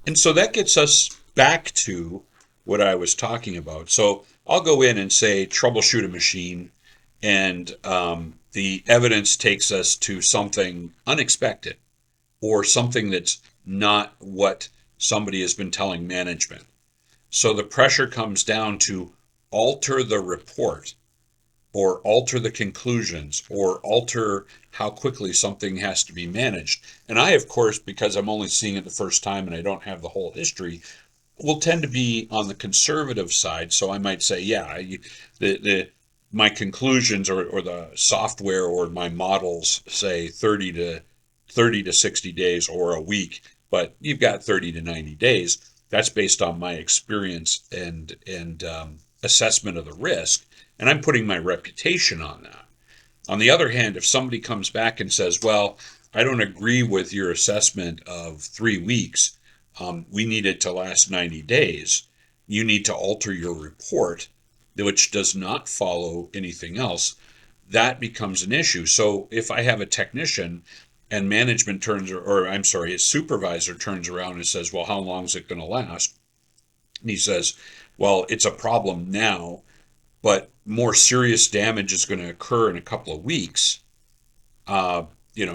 And so that gets us back to what I was talking about. So I'll go in and say troubleshoot a machine, and the evidence takes us to something unexpected or something that's not what somebody has been telling management. So the pressure comes down to alter the report or alter the conclusions or alter how quickly something has to be managed. And I, of course, because I'm only seeing it the first time and I don't have the whole history, will tend to be on the conservative side. So I might say, yeah, the my conclusions or the software or my models say 30 to 60 days or a week, but you've got 30 to 90 days. That's based on my experience and assessment of the risk, and I'm putting my reputation on that. On the other hand, if somebody comes back and says, well, I don't agree with your assessment of 3 weeks, we need it to last 90 days, you need to alter your report, which does not follow anything else, that becomes an issue. So if I have a technician and management turns, or I'm sorry, his supervisor turns around and says, well, how long is it going to last? And he says, well, it's a problem now, but more serious damage is going to occur in a couple of weeks. Uh,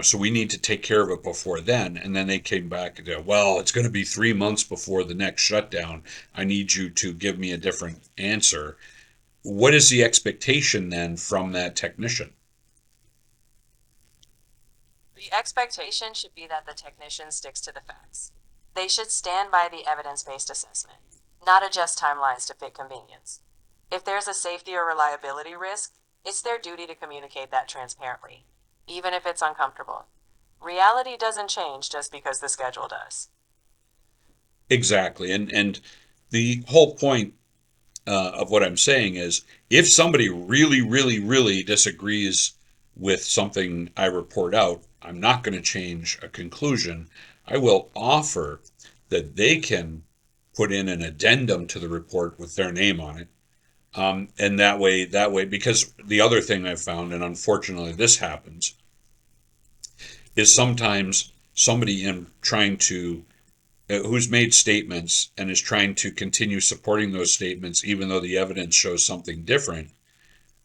so we need to take care of it before then. And then they came back and said, well, it's going to be 3 months before the next shutdown. I need you to give me a different answer. What is the expectation then from that technician? The expectation should be that the technician sticks to the facts. They should stand by the evidence-based assessment, not adjust timelines to fit convenience. If there's a safety or reliability risk, it's their duty to communicate that transparently, even if it's uncomfortable. Reality doesn't change just because the schedule does. Exactly. And the whole point of what I'm saying is if somebody really, really, really disagrees with something I report out, I'm not going to change a conclusion. I will offer that they can put in an addendum to the report with their name on it. And that way, because the other thing I've found, and unfortunately this happens, is sometimes somebody in trying to who's made statements and is trying to continue supporting those statements, even though the evidence shows something different,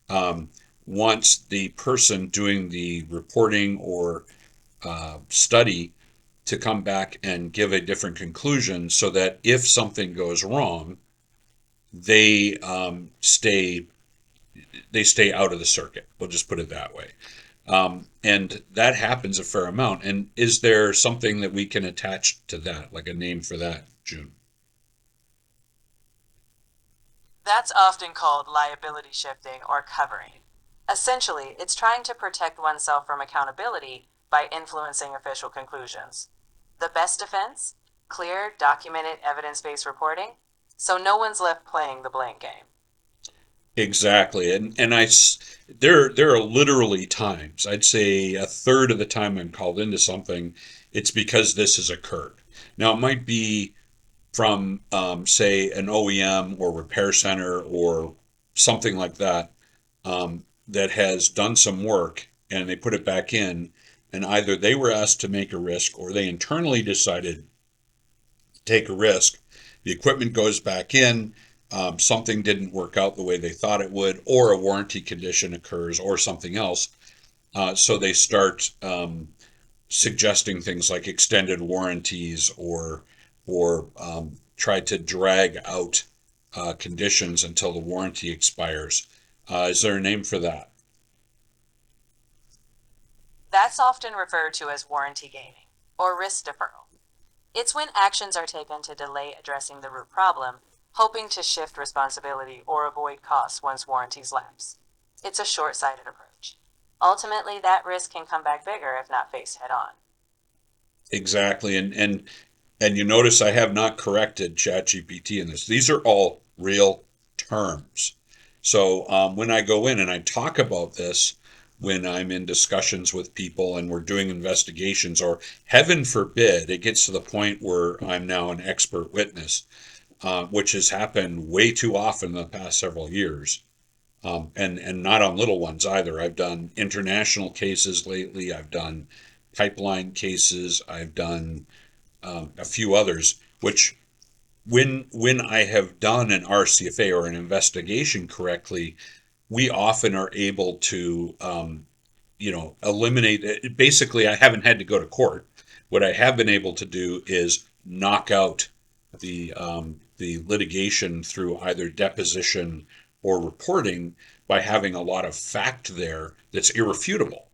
um, wants the person doing the reporting or study to come back and give a different conclusion so that if something goes wrong, they stay out of the circuit. We'll just put it that way. And that happens a fair amount. And is there something that we can attach to that, like a name for that, June? That's often called liability shifting or covering. Essentially, it's trying to protect oneself from accountability by influencing official conclusions. The best defense? Clear, documented, evidence based reporting, so no one's left playing the blame game. Exactly. There are literally times, I'd say a third of the time I'm called into something, it's because this has occurred. Now, it might be from, say, an OEM or repair center or something like that, that has done some work and they put it back in, and either they were asked to make a risk or they internally decided to take a risk. The equipment goes back in, something didn't work out the way they thought it would, or a warranty condition occurs, or something else. So they start suggesting things like extended warranties or try to drag out conditions until the warranty expires. Is there a name for that? That's often referred to as warranty gaming or risk deferral. It's when actions are taken to delay addressing the root problem, hoping to shift responsibility or avoid costs once warranties lapse. It's a short sighted approach. Ultimately, that risk can come back bigger if not faced head on. Exactly. And you notice I have not corrected ChatGPT in this. These are all real terms. So when I go in and I talk about this, when I'm in discussions with people and we're doing investigations, or heaven forbid, it gets to the point where I'm now an expert witness, which has happened way too often in the past several years, and not on little ones either. I've done international cases lately. I've done pipeline cases. I've done a few others which when I have done an RCFA or an investigation correctly, we often are able to eliminate it. Basically, I haven't had to go to court. What I have been able to do is knock out the litigation through either deposition or reporting by having a lot of fact there that's irrefutable.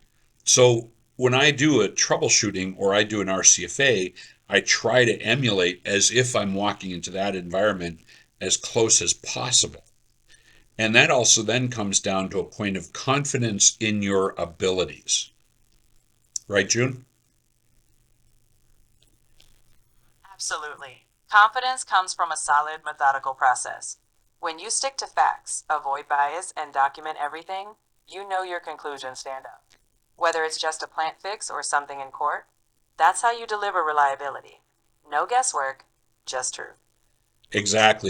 So when I do a troubleshooting or I do an RCFA, I try to emulate as if I'm walking into that environment as close as possible. And that also then comes down to a point of confidence in your abilities. Right, June? Absolutely. Confidence comes from a solid, methodical process. When you stick to facts, avoid bias, and document everything, you know your conclusions stand up. Whether it's just a plant fix or something in court, that's how you deliver reliability. No guesswork, just truth. Exactly.